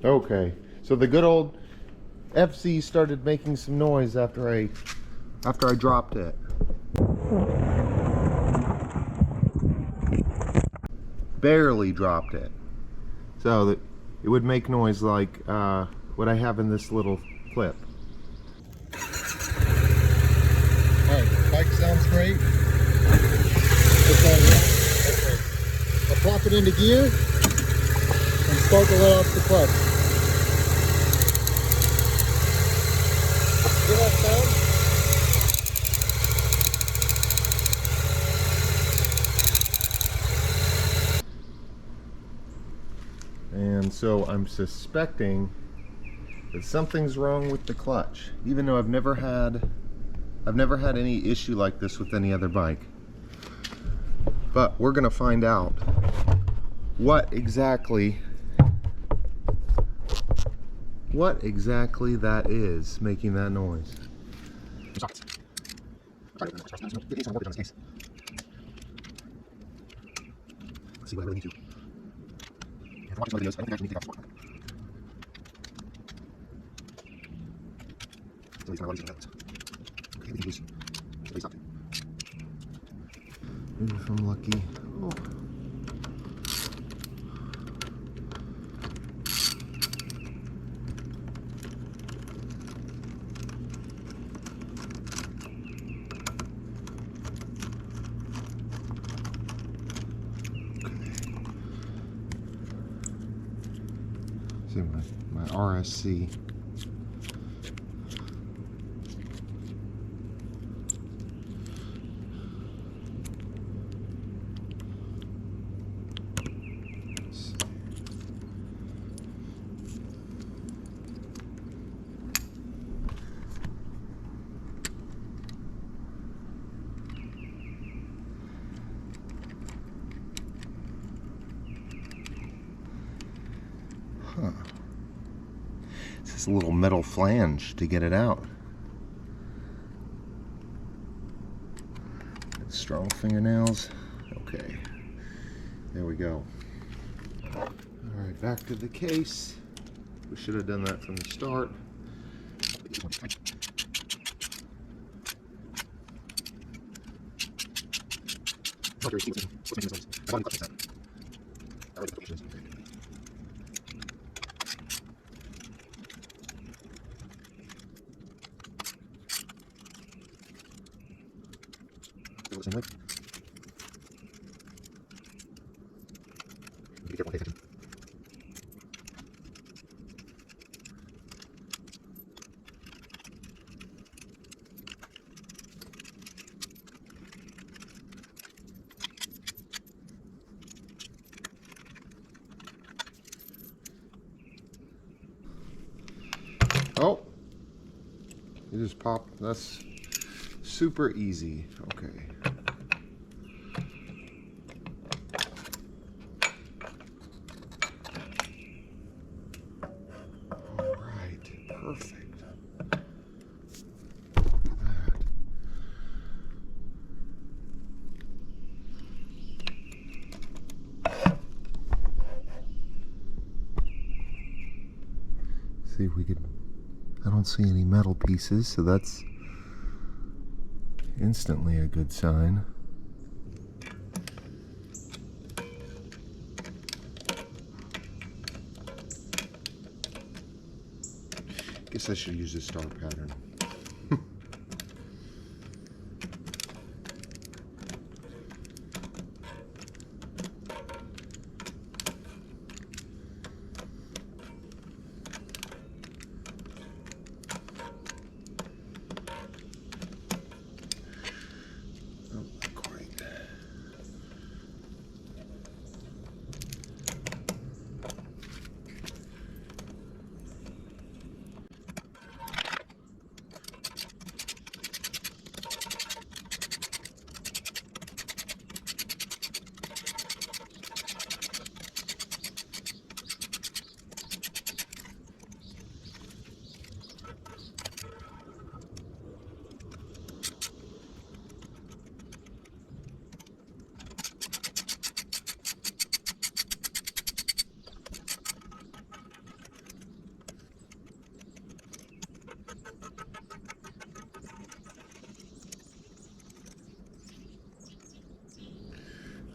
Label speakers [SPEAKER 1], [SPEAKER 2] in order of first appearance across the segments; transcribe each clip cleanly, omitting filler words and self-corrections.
[SPEAKER 1] Okay, so the good old FZ started making some noise after I dropped it. Barely dropped it, so that it would make noise like what I have in this little clip. Alright, bike sounds great. Okay. I'll plop it into gear and start to let off the clutch. Hear that sound? And so I'm suspecting that something's wrong with the clutch, even though I've never had any issue like this with any other bike. But we're gonna find out what exactly that is making that noise. Let's see what I really need to. If watching some videos, I don't think I actually need to take off the sport. So these are my okay, we can use space up. Maybe if I'm lucky. Oh. See my RSC. Huh. It's this little metal flange to get it out. Strong fingernails. Okay. There we go. Alright, back to the case. We should have done that from the start. Be careful, take it. Oh, you just pop. That's super easy. Okay. All right, perfect. Look at that. See if we could. I don't see any metal pieces, so that's instantly a good sign. Guess I should use a star pattern.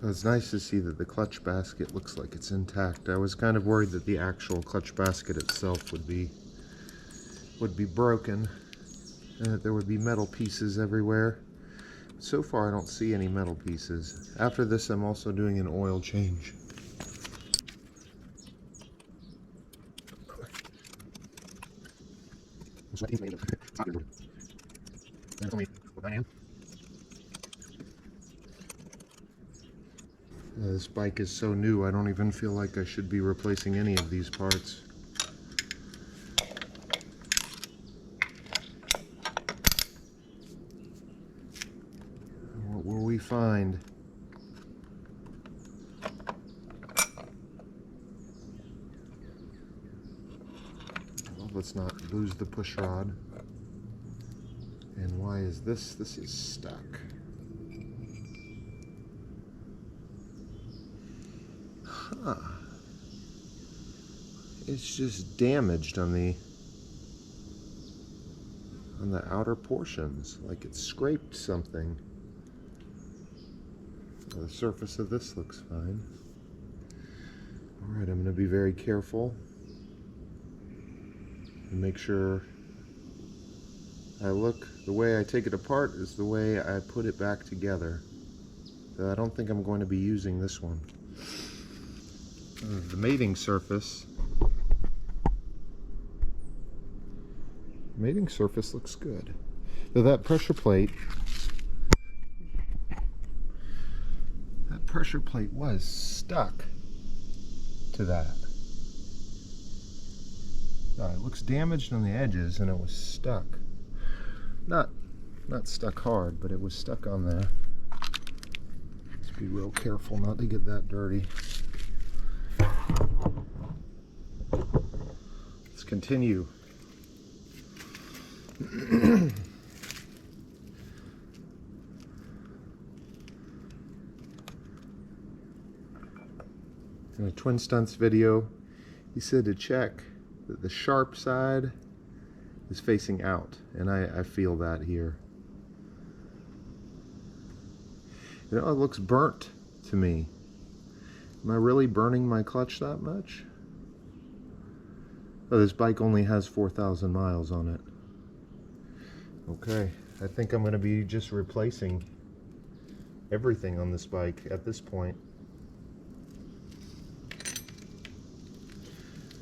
[SPEAKER 1] It's nice to see that the clutch basket looks like it's intact. I was kind of worried that the actual clutch basket itself would be broken and that there would be metal pieces everywhere. So far I don't see any metal pieces. After this I'm also doing an oil change. This bike is so new, I don't even feel like I should be replacing any of these parts. What will we find? Well, let's not lose the push rod. And why is this? This is stuck. Huh. It's just damaged on the outer portions, like it scraped something. The surface of this looks fine. Alright, I'm going to be very careful and make sure the way I take it apart is the way I put it back together. So I don't think I'm going to be using this one. The mating surface looks good. So that pressure plate was stuck to that. It looks damaged on the edges and it was stuck. Not stuck hard, but it was stuck on there. Let's be real careful not to get that dirty. Let's continue. In a Twin Stunts video, he said to check that the sharp side is facing out, and I feel that here. You know, it looks burnt to me. Am I really burning my clutch that much? Oh, this bike only has 4,000 miles on it. Okay, I think I'm going to be just replacing everything on this bike at this point.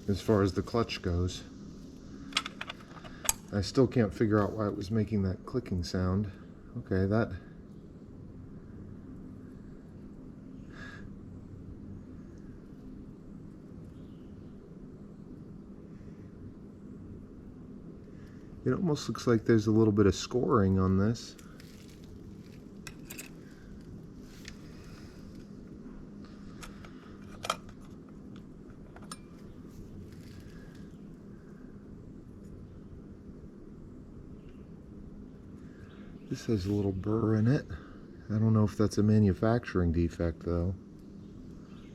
[SPEAKER 1] As far as the clutch goes. I still can't figure out why it was making that clicking sound. Okay, that... It almost looks like there's a little bit of scoring on this. This has a little burr in it. I don't know if that's a manufacturing defect though.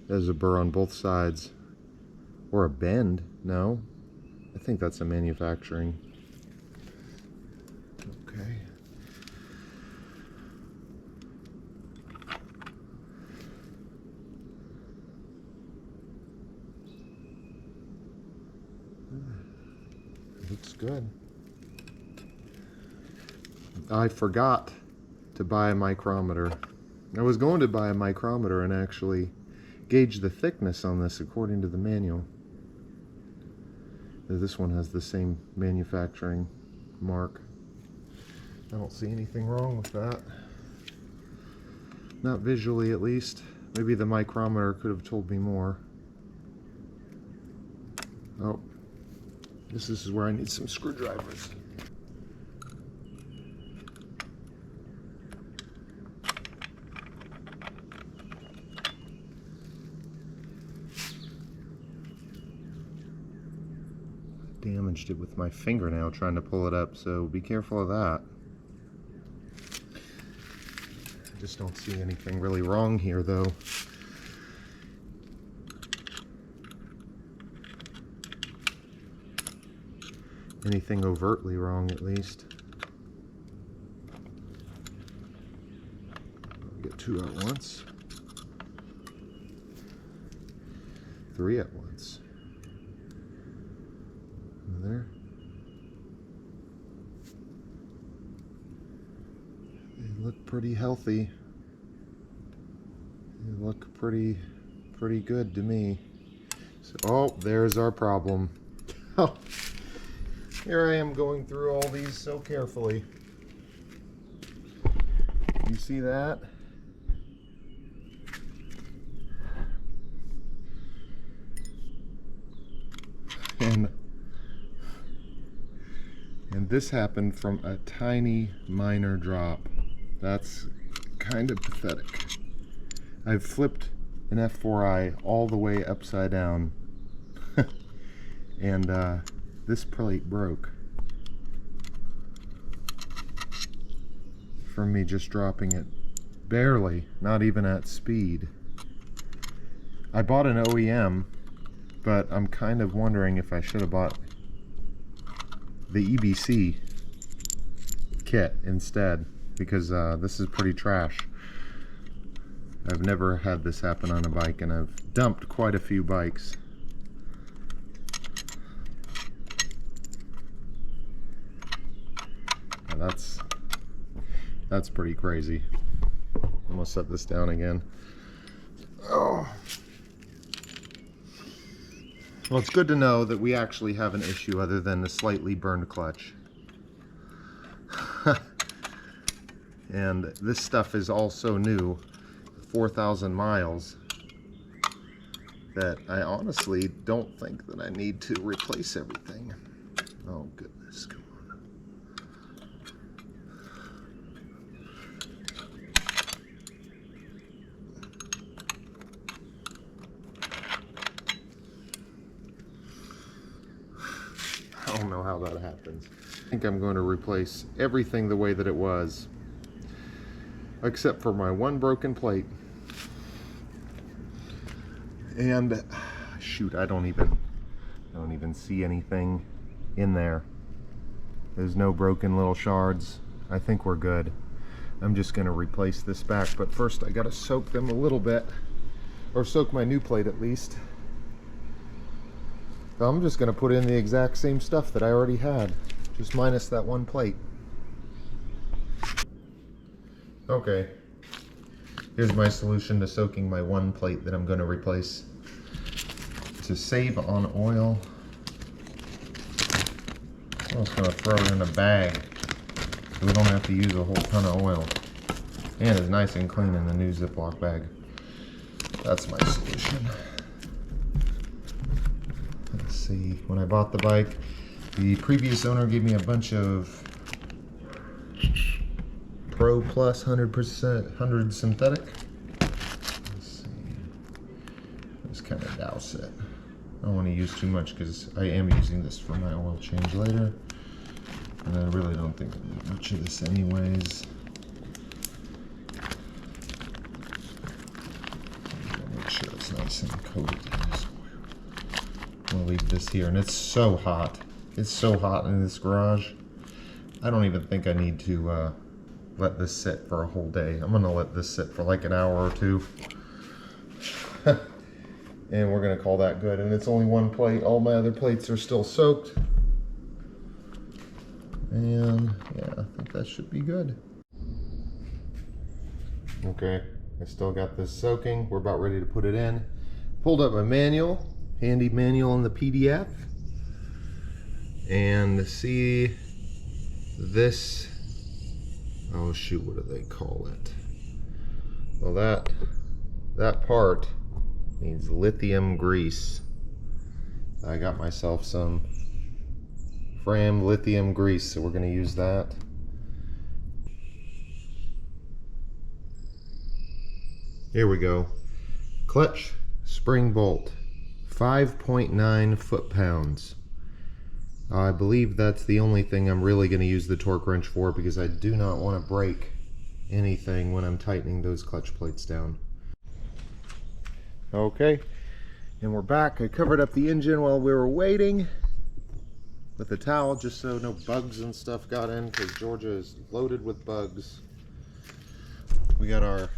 [SPEAKER 1] There's a burr on both sides. Or a bend. No. I think that's a manufacturing. Okay. Looks good. I forgot to buy a micrometer. I was going to buy a micrometer and actually gauge the thickness on this according to the manual. This one has the same manufacturing mark. I don't see anything wrong with that. Not visually, at least. Maybe the micrometer could have told me more. Oh, this is where I need some screwdrivers. Damaged it with my fingernail trying to pull it up, so be careful of that. I just don't see anything really wrong here though. Anything overtly wrong at least. I'll get two at once. 3 at once. There. They look pretty healthy. They look pretty good to me. So, oh, there's our problem. Oh, here I am going through all these so carefully. You see that? And this happened from a tiny minor drop. That's kind of pathetic. I've flipped an F4i all the way upside down and this plate broke from me just dropping it barely, not even at speed. I bought an OEM, but I'm kind of wondering if I should have bought the EBC kit instead, because this is pretty trash. I've never had this happen on a bike, and I've dumped quite a few bikes. Now that's pretty crazy. I'm gonna set this down again. Oh. Well, it's good to know that we actually have an issue other than a slightly burned clutch. And this stuff is all so new, 4,000 miles, that I honestly don't think that I need to replace everything. Oh goodness, come on. I don't know how that happens. I think I'm going to replace everything the way that it was, except for my one broken plate. And shoot, I don't even see anything in there. There's no broken little shards. I think we're good. I'm just going to replace this back, but first I got to soak them a little bit, or soak my new plate at least. So I'm just going to put in the exact same stuff that I already had, just minus that one plate. Okay, here's my solution to soaking my one plate that I'm going to replace. To save on oil, I'm just going to throw it in a bag so we don't have to use a whole ton of oil. And it's nice and clean in the new Ziploc bag. That's my solution. Let's see, when I bought the bike, the previous owner gave me a bunch of Pro Plus 100 synthetic. Let's see. Just kind of douse it. I don't want to use too much because I am using this for my oil change later. And I really don't think I need much of this anyways. Make sure it's nice and coated in this oil. I'm going to leave this here. And it's so hot. It's so hot in this garage. I don't even think I need to let this sit for a whole day. I'm gonna let this sit for like an hour or two. And we're gonna call that good. And it's only one plate. All my other plates are still soaked. And yeah, I think that should be good. Okay, I still got this soaking. We're about ready to put it in. Pulled up my manual, handy manual in the PDF. And see this, oh shoot, what do they call it? Well, that part needs lithium grease. I got myself some Fram lithium grease, so we're going to use that. Here we go. Clutch spring bolt, 5.9 foot-pounds. I believe that's the only thing I'm really going to use the torque wrench for, because I do not want to break anything when I'm tightening those clutch plates down. Okay, and we're back. I covered up the engine while we were waiting with a towel just so no bugs and stuff got in, because Georgia is loaded with bugs. We got our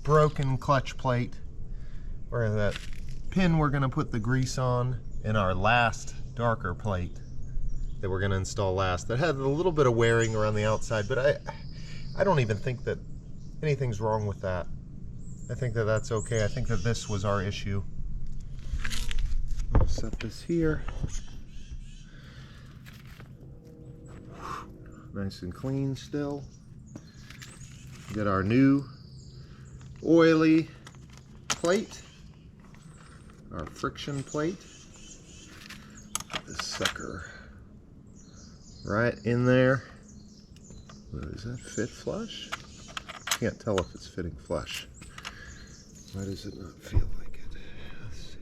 [SPEAKER 1] broken clutch plate, or that pin we're gonna put the grease on in our last darker plate that we're gonna install last. That had a little bit of wearing around the outside, but I don't even think that anything's wrong with that. I think that that's okay. I think that this was our issue. I'll set this here. Nice and clean still. Get our new oily plate, our friction plate. Put this sucker right in there. Does that fit flush? Can't tell if it's fitting flush. Why does it not feel like it? Let's see.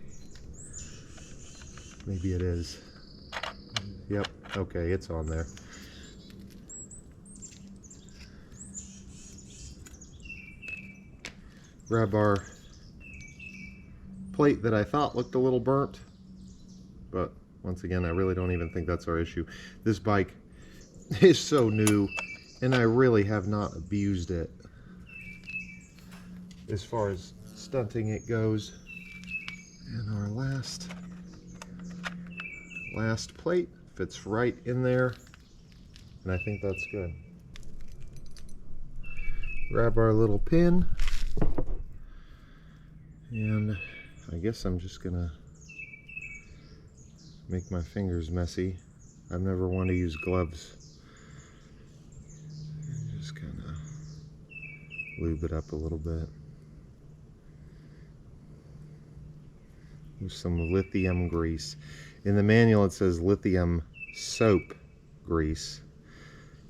[SPEAKER 1] Maybe it is. Yep, okay, it's on there. Grab our plate that I thought looked a little burnt, but once again, I really don't even think that's our issue. This bike is so new, and I really have not abused it as far as stunting it goes. And our last plate fits right in there, and I think that's good. Grab our little pin, and I guess I'm just gonna make my fingers messy. I've never wanted to use gloves. Just kind of lube it up a little bit. Use some lithium grease. In the manual it says lithium soap grease.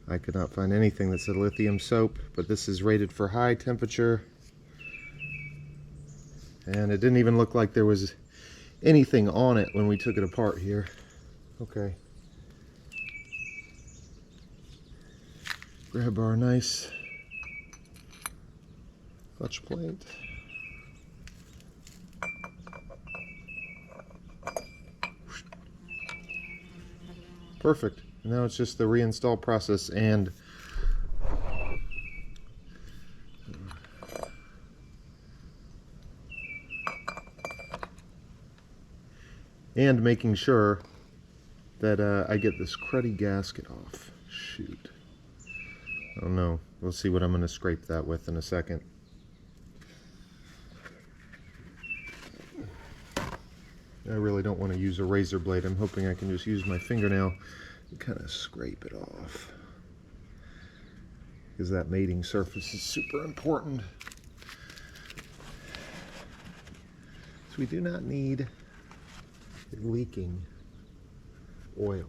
[SPEAKER 1] I could not find anything that said lithium soap, but this is rated for high temperature. And it didn't even look like there was anything on it when we took it apart here. Okay. Grab our nice clutch plate. Perfect. Now it's just the reinstall process and making sure that I get this cruddy gasket off. Shoot. Oh no. We'll see what I'm going to scrape that with in a second. I really don't want to use a razor blade. I'm hoping I can just use my fingernail and kind of scrape it off, because that mating surface is super important. So we do not need leaking oil.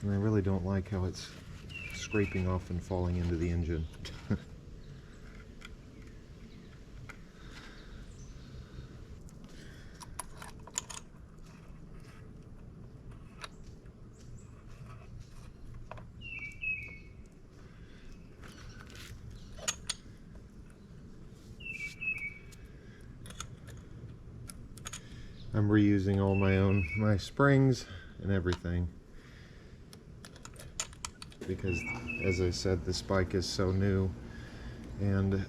[SPEAKER 1] And I really don't like how it's scraping off and falling into the engine. I'm reusing all my springs and everything, because as I said, this bike is so new, and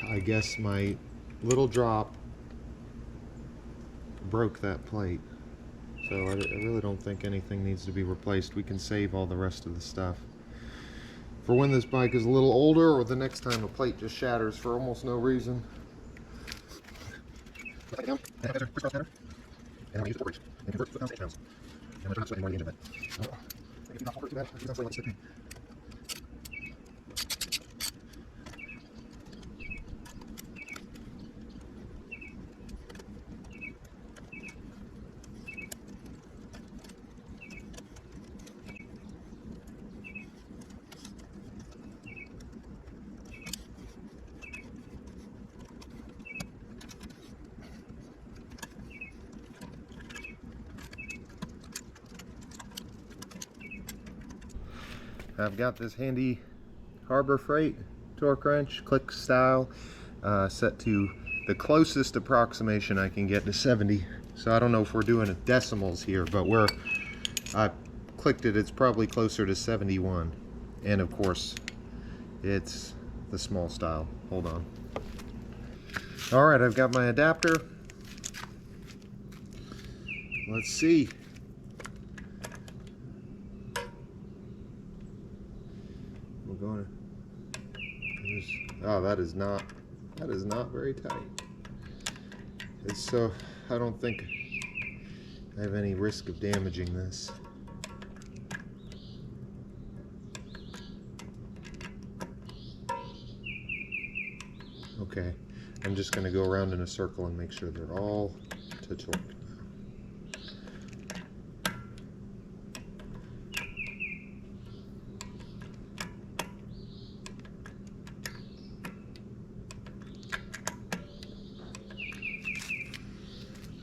[SPEAKER 1] I guess my little drop broke that plate. So I really don't think anything needs to be replaced. We can save all the rest of the stuff for when this bike is a little older, or the next time a plate just shatters for almost no reason. And I'm going to use the brakes and convert to 8 pounds. And I'm going to try not to sweat anymore in the engine bed. If not too bad, it's not sweating like sticking. I've got this handy Harbor Freight torque wrench, click style, set to the closest approximation I can get to 70. So I don't know if we're doing decimals here, but I clicked it, it's probably closer to 71. And of course, it's the small style. Hold on. Alright, I've got my adapter. Let's see. We're going to... Oh, that is not very tight. So I don't think I have any risk of damaging this. Okay, I'm just going to go around in a circle and make sure they're all to torque.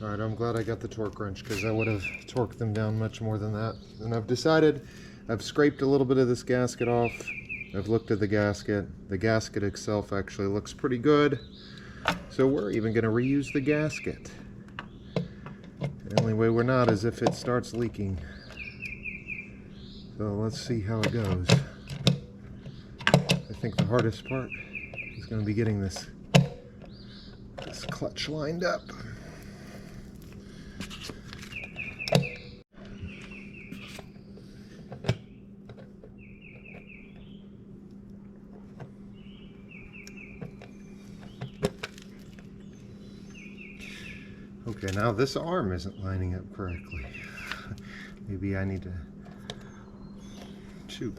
[SPEAKER 1] Alright, I'm glad I got the torque wrench because I would have torqued them down much more than that. And I've decided, I've scraped a little bit of this gasket off. I've looked at the gasket. The gasket itself actually looks pretty good. So we're even going to reuse the gasket. The only way we're not is if it starts leaking. So let's see how it goes. I think the hardest part is going to be getting this clutch lined up. Okay, now this arm isn't lining up correctly. Maybe I need to shoot.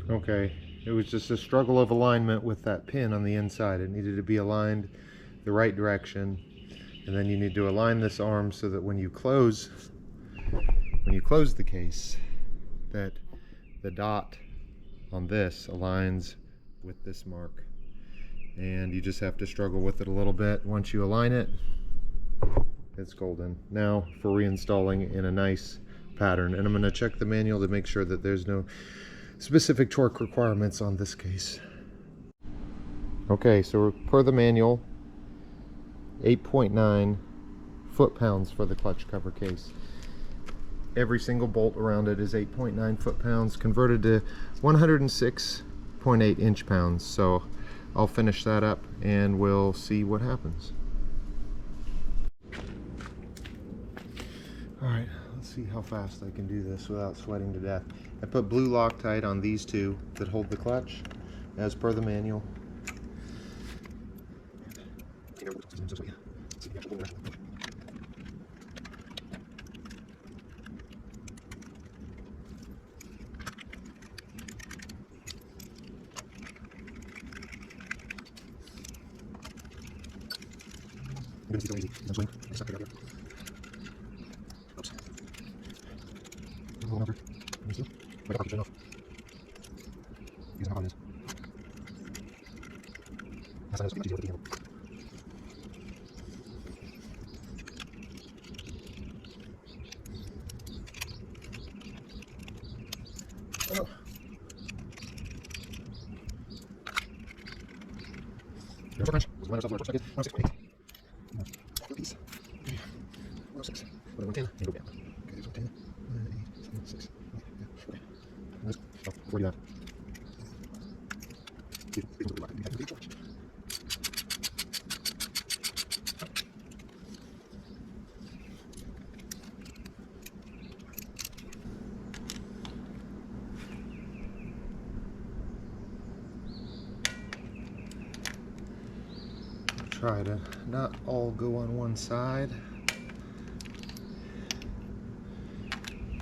[SPEAKER 1] Okay, it was just a struggle of alignment with that pin on the inside. It needed to be aligned the right direction. And then you need to align this arm so that when you close the case, that the dot on this aligns with this mark. And you just have to struggle with it a little bit. Once you align it, it's golden. Now for reinstalling in a nice pattern. And I'm going to check the manual to make sure that there's no specific torque requirements on this case. Okay, so per the manual, 8.9 foot-pounds for the clutch cover case. Every single bolt around it is 8.9 foot-pounds converted to 106.8 inch-pounds. So I'll finish that up and we'll see what happens. Alright, let's see how fast I can do this without sweating to death. I put blue Loctite on these two that hold the clutch as per the manual. Try to not all go on one side.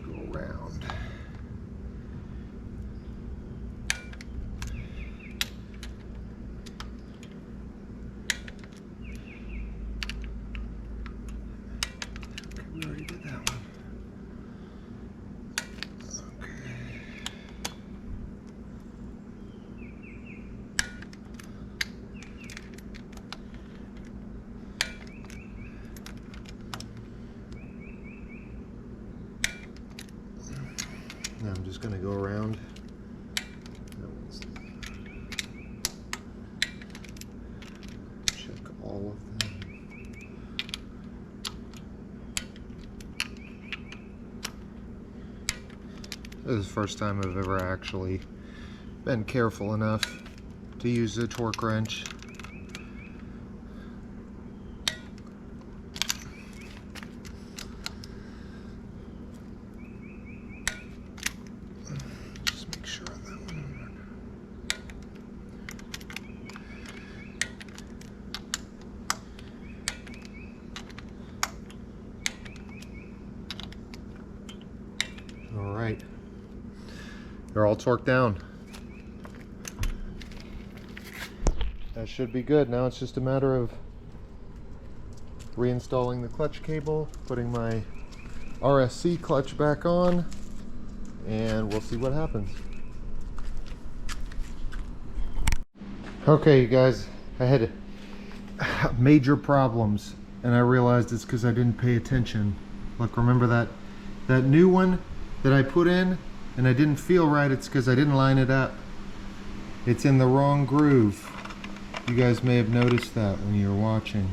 [SPEAKER 1] Go around. Okay, we already did that one. Now I'm just going to go around. Check all of them. This is the first time I've ever actually been careful enough to use a torque wrench. Just make sure that one. All right. They're all torqued down. That should be good. Now it's just a matter of reinstalling the clutch cable, putting my RSC clutch back on, and we'll see what happens. Okay, you guys, I had major problems, and I realized it's because I didn't pay attention. Look, remember that new one that I put in and I didn't feel right? It's because I didn't line it up. It's in the wrong groove. You guys may have noticed that when you were watching.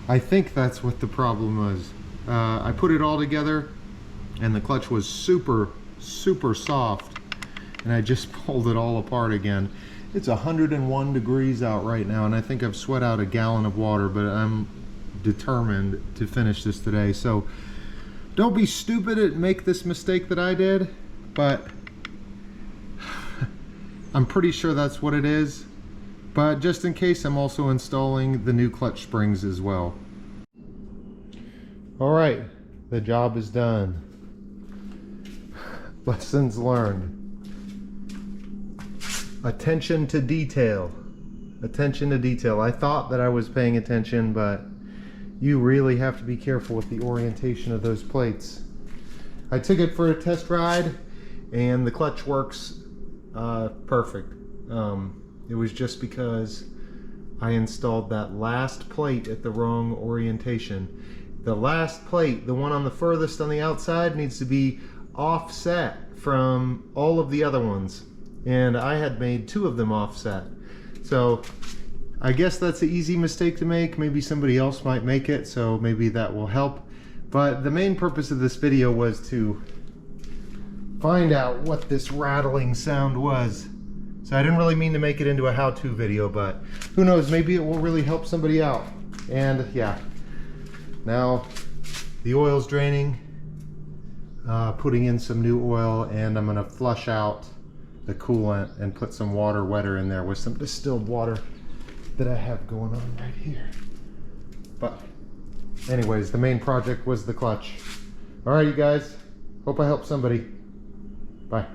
[SPEAKER 1] I think that's what the problem was. I put it all together and the clutch was super soft, and I just pulled it all apart again. It's 101 degrees out right now, and I think I've sweat out a gallon of water, but I'm determined to finish this today. So don't be stupid and make this mistake that I did, but I'm pretty sure that's what it is. But just in case, I'm also installing the new clutch springs as well. All right, the job is done. Lessons learned. Attention to detail. Attention to detail. I thought that I was paying attention, but you really have to be careful with the orientation of those plates. I took it for a test ride and the clutch works perfect. It was just because I installed that last plate at the wrong orientation. The last plate, the one on the furthest on the outside, needs to be offset from all of the other ones. And I had made 2 of them offset. So I guess that's an easy mistake to make. Maybe somebody else might make it, so maybe that will help. But the main purpose of this video was to find out what this rattling sound was. So I didn't really mean to make it into a how-to video, but who knows, maybe it will really help somebody out. And yeah, now the oil's draining, putting in some new oil, and I'm gonna flush out the coolant and put some water wetter in there with some distilled water that I have going on right here. But anyways, the main project was the clutch. All right, you guys, hope I helped somebody. Bye.